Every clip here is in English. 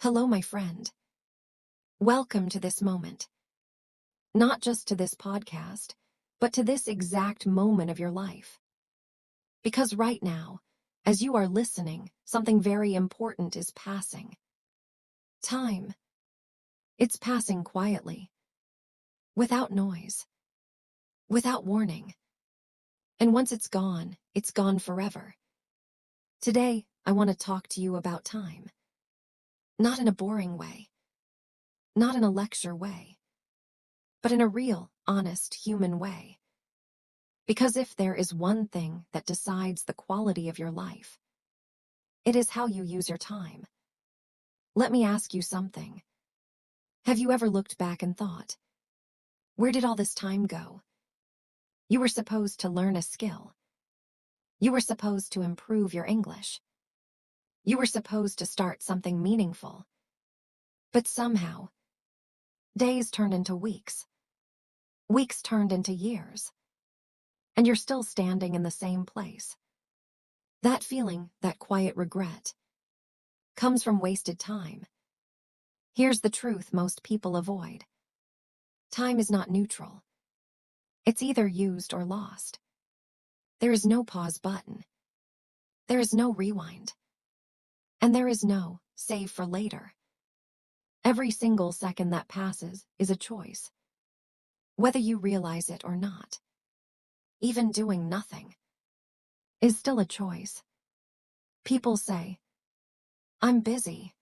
Hello, my friend. Welcome to this moment. Not just to this podcast, but to this exact moment of your life. Because right now, as you are listening, something very important is passing. Time. It's passing quietly, without noise, without warning. And once it's gone forever. Today, I want to talk to you about time. Not in a boring way, not in a lecture way, but in a real, honest, human way. Because if there is one thing that decides the quality of your life, it is how you use your time. Let me ask you something. Have you ever looked back and thought, where did all this time go? You were supposed to learn a skill. You were supposed to improve your English. You were supposed to start something meaningful. But somehow, days turned into weeks. Weeks turned into years. And you're still standing in the same place. That feeling, that quiet regret, comes from wasted time. Here's the truth most people avoid. Time is not neutral. It's either used or lost. There is no pause button. There is no rewind. And there is no save for later. Every single second that passes is a choice. Whether you realize it or not. Even doing nothing is still a choice. People say, I'm busy.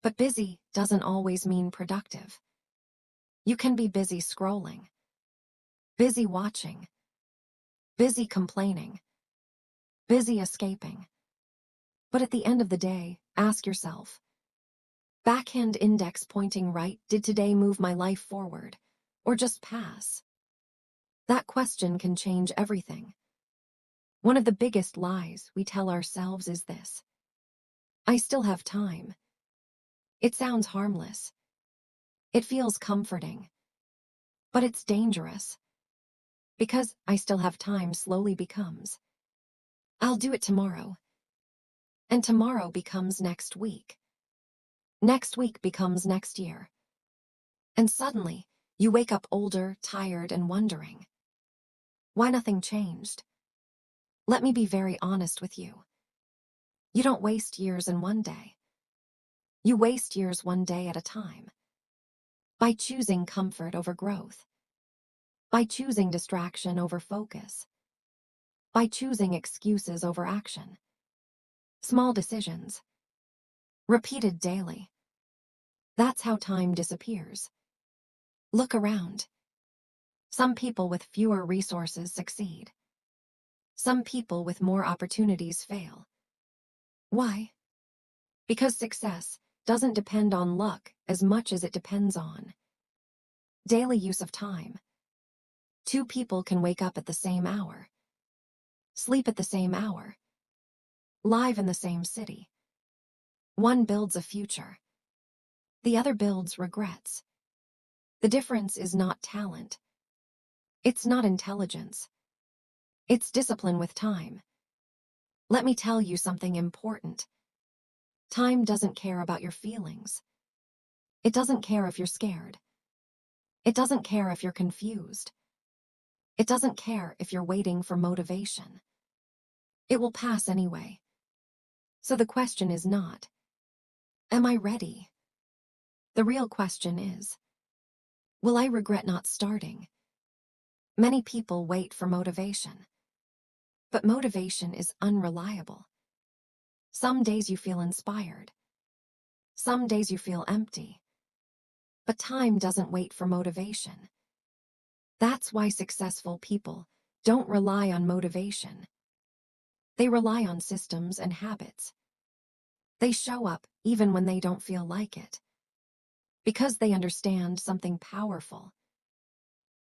But busy doesn't always mean productive. You can be busy scrolling, busy watching, busy complaining, busy escaping. But at the end of the day, ask yourself, backhand index pointing right, did today move my life forward, or just pass? That question can change everything. One of the biggest lies we tell ourselves is this: I still have time. It sounds harmless. It feels comforting. But it's dangerous. Because I still have time slowly becomes, I'll do it tomorrow. And tomorrow becomes next week. Next week becomes next year. And suddenly, you wake up older, tired, and wondering why nothing changed. Let me be very honest with you. You don't waste years in one day. You waste years one day at a time. By choosing comfort over growth. By choosing distraction over focus. By choosing excuses over action. Small decisions. Repeated daily. That's how time disappears. Look around. Some people with fewer resources succeed. Some people with more opportunities fail. Why? Because success doesn't depend on luck as much as it depends on daily use of time. Two people can wake up at the same hour, sleep at the same hour, live in the same city. One builds a future. The other builds regrets. The difference is not talent. It's not intelligence. It's discipline with time. Let me tell you something important. Time doesn't care about your feelings. It doesn't care if you're scared. It doesn't care if you're confused. It doesn't care if you're waiting for motivation. It will pass anyway. So the question is not, am I ready? The real question is, will I regret not starting? Many people wait for motivation. But motivation is unreliable. Some days you feel inspired. Some days you feel empty. But time doesn't wait for motivation. That's why successful people don't rely on motivation. They rely on systems and habits. They show up even when they don't feel like it. Because they understand something powerful.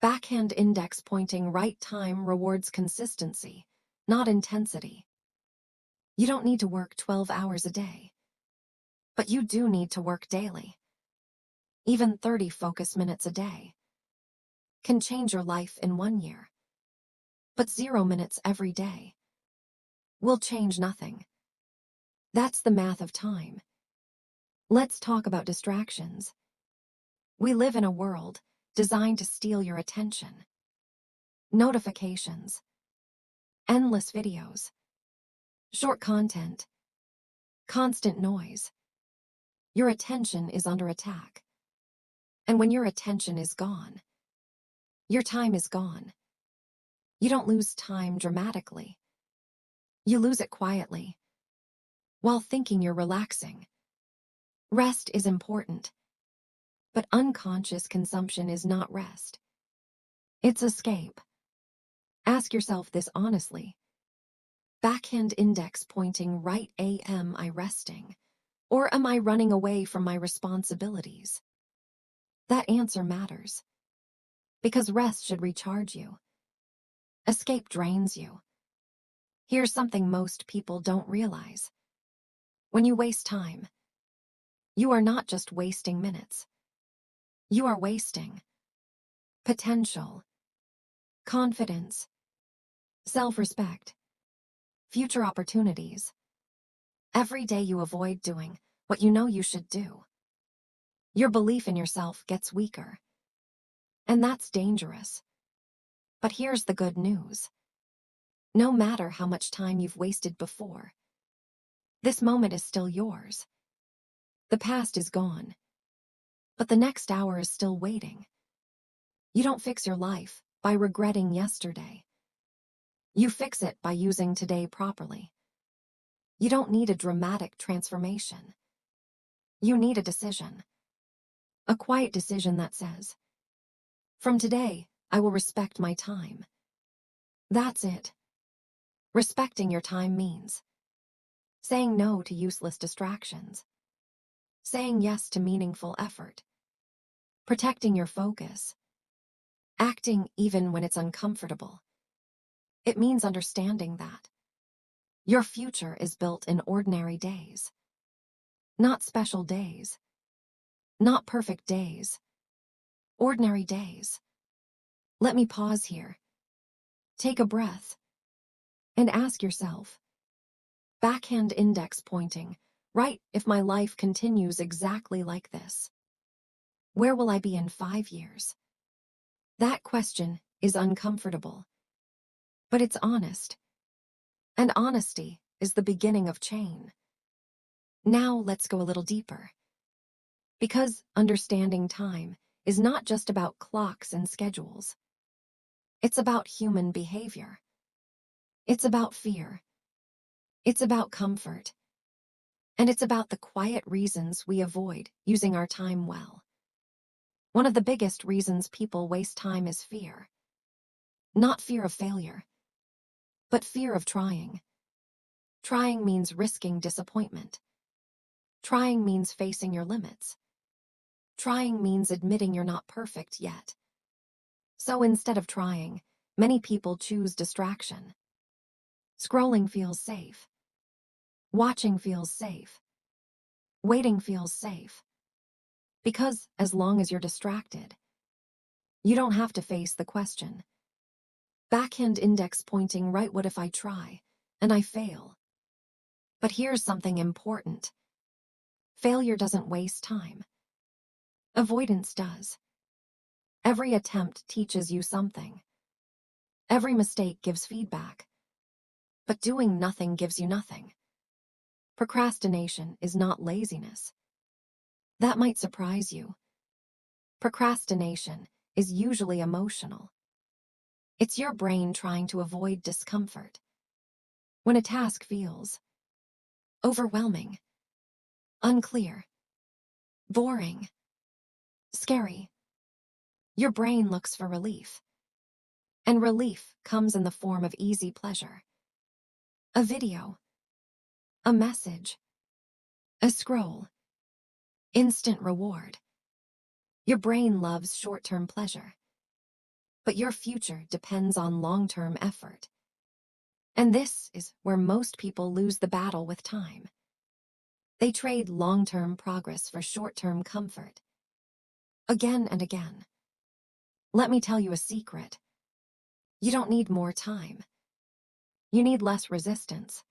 Backhand index pointing right time rewards consistency, not intensity. You don't need to work 12 hours a day. But you do need to work daily. Even 30 focus minutes a day can change your life in 1 year. But 0 minutes every day will change nothing. That's the math of time. Let's talk about distractions. We live in a world designed to steal your attention. Notifications, endless videos, short content, constant noise. Your attention is under attack. And when your attention is gone, your time is gone. You don't lose time dramatically. You lose it quietly, while thinking you're relaxing. Rest is important, but unconscious consumption is not rest. It's escape. Ask yourself this honestly. Backhand index pointing right, am I resting? Or am I running away from my responsibilities? That answer matters. Because rest should recharge you. Escape drains you. Here's something most people don't realize. When you waste time, you are not just wasting minutes. You are wasting potential, confidence, self-respect, future opportunities. Every day you avoid doing what you know you should do, your belief in yourself gets weaker. And that's dangerous. But here's the good news. No matter how much time you've wasted before, this moment is still yours. The past is gone, but the next hour is still waiting. You don't fix your life by regretting yesterday. You fix it by using today properly. You don't need a dramatic transformation. You need a decision. A quiet decision that says, from today, I will respect my time. That's it. Respecting your time means saying no to useless distractions, saying yes to meaningful effort, protecting your focus, acting even when it's uncomfortable. It means understanding that your future is built in ordinary days, not special days, not perfect days, ordinary days. Let me pause here. Take a breath and ask yourself, backhand index pointing, right, if my life continues exactly like this, where will I be in 5 years? That question is uncomfortable, but it's honest. And honesty is the beginning of change. Now let's go a little deeper. Because understanding time is not just about clocks and schedules. It's about human behavior. It's about fear. It's about comfort. And it's about the quiet reasons we avoid using our time well. One of the biggest reasons people waste time is fear. Not fear of failure, but fear of trying. Trying means risking disappointment. Trying means facing your limits. Trying means admitting you're not perfect yet. So instead of trying, many people choose distraction. Scrolling feels safe. Watching feels safe. Waiting feels safe. Because as long as you're distracted, you don't have to face the question. Backhand index pointing right, what if I try and I fail? But here's something important. Failure doesn't waste time. Avoidance does. Every attempt teaches you something. Every mistake gives feedback. But doing nothing gives you nothing. Procrastination is not laziness. That might surprise you. Procrastination is usually emotional. It's your brain trying to avoid discomfort. When a task feels overwhelming, unclear, boring, scary, your brain looks for relief. And relief comes in the form of easy pleasure. A video, a message, a scroll, instant reward. Your brain loves short-term pleasure. But your future depends on long-term effort. And this is where most people lose the battle with time. They trade long-term progress for short-term comfort. Again and again. Let me tell you a secret. You don't need more time. You need less resistance.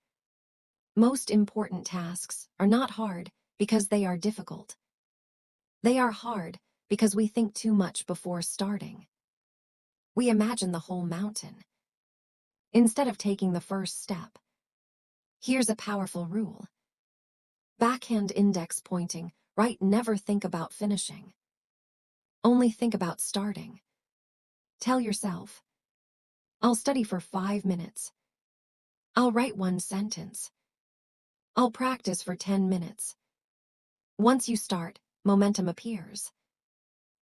Most important tasks are not hard because they are difficult. They are hard because we think too much before starting. We imagine the whole mountain instead of taking the first step. Here's a powerful rule. Backhand index pointing, right? Never think about finishing. Only think about starting. Tell yourself, I'll study for 5 minutes. I'll write 1 sentence. I'll practice for 10 minutes. Once you start, momentum appears.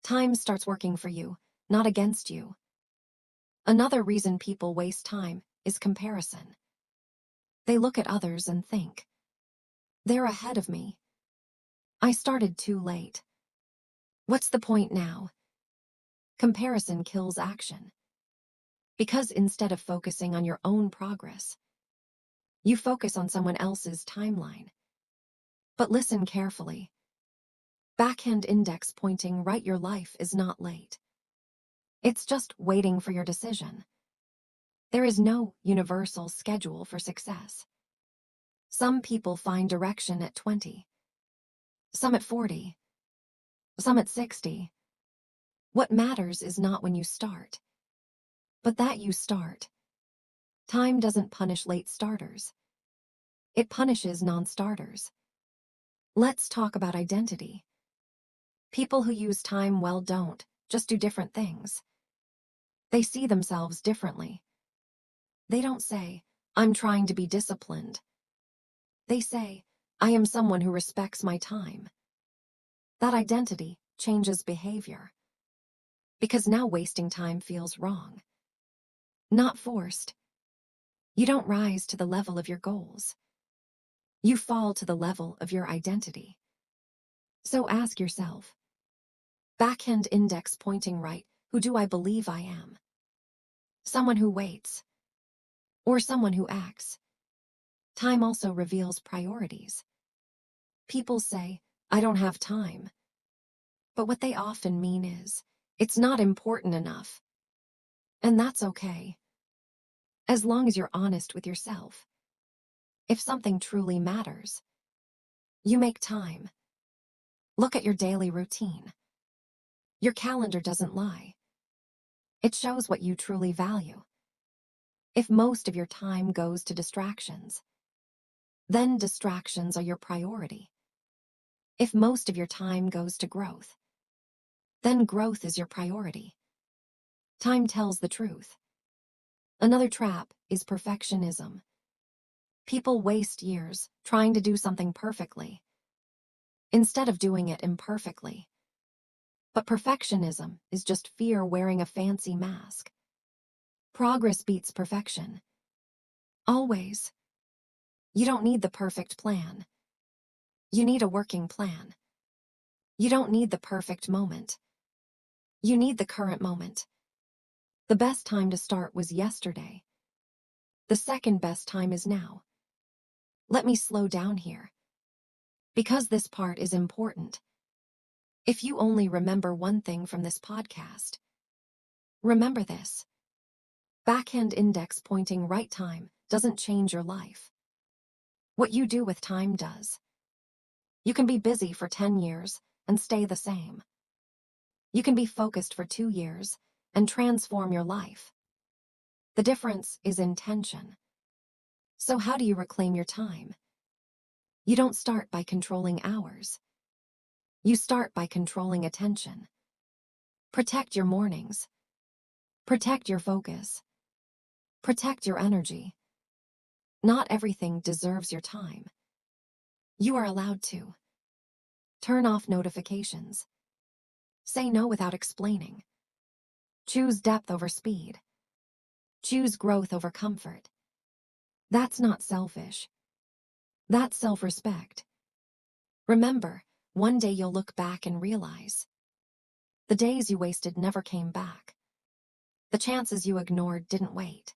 Time starts working for you, not against you. Another reason people waste time is comparison. They look at others and think, they're ahead of me. I started too late. What's the point now? Comparison kills action. Because instead of focusing on your own progress, you focus on someone else's timeline. But listen carefully. Backhand index pointing right, your life is not late. It's just waiting for your decision. There is no universal schedule for success. Some people find direction at 20, some at 40, some at 60. What matters is not when you start, but that you start. Time doesn't punish late starters. It punishes non-starters. Let's talk about identity. People who use time well don't just do different things. They see themselves differently. They don't say, I'm trying to be disciplined. They say, I am someone who respects my time. That identity changes behavior. Because now wasting time feels wrong. Not forced. You don't rise to the level of your goals. You fall to the level of your identity. So ask yourself, backhand index pointing right, who do I believe I am? Someone who waits, or someone who acts? Time also reveals priorities. People say, I don't have time. But what they often mean is, it's not important enough. And that's okay. As long as you're honest with yourself. If something truly matters, you make time. Look at your daily routine. Your calendar doesn't lie. It shows what you truly value. If most of your time goes to distractions, then distractions are your priority. If most of your time goes to growth, then growth is your priority. Time tells the truth. Another trap is perfectionism. People waste years trying to do something perfectly, instead of doing it imperfectly. But perfectionism is just fear wearing a fancy mask. Progress beats perfection. Always. You don't need the perfect plan. You need a working plan. You don't need the perfect moment. You need the current moment. The best time to start was yesterday. The second best time is now. Let me slow down here. Because this part is important. If you only remember one thing from this podcast, remember this. Backhand index pointing right time doesn't change your life. What you do with time does. You can be busy for 10 years and stay the same. You can be focused for 2 years and transform your life. The difference is intention. So how do you reclaim your time? You don't start by controlling hours. You start by controlling attention. Protect your mornings. Protect your focus. Protect your energy. Not everything deserves your time. You are allowed to. Turn off notifications. Say no without explaining. Choose depth over speed. Choose growth over comfort. That's not selfish. That's self-respect. Remember, one day you'll look back and realize the days you wasted never came back. The chances you ignored didn't wait.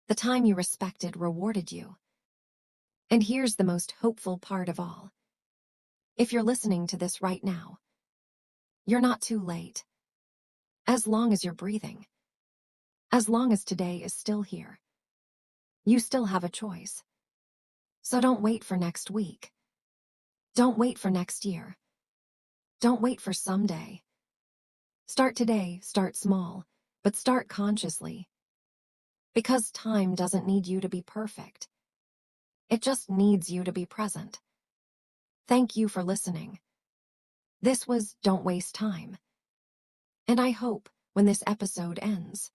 The time you respected rewarded you. And here's the most hopeful part of all. If you're listening to this right now, you're not too late. As long as you're breathing, as long as today is still here, you still have a choice. So don't wait for next week. Don't wait for next year. Don't wait for someday. Start today, start small, but start consciously. Because time doesn't need you to be perfect. It just needs you to be present. Thank you for listening. This was Don't Waste Time. And I hope, when this episode ends,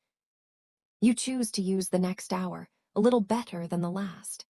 you choose to use the next hour a little better than the last.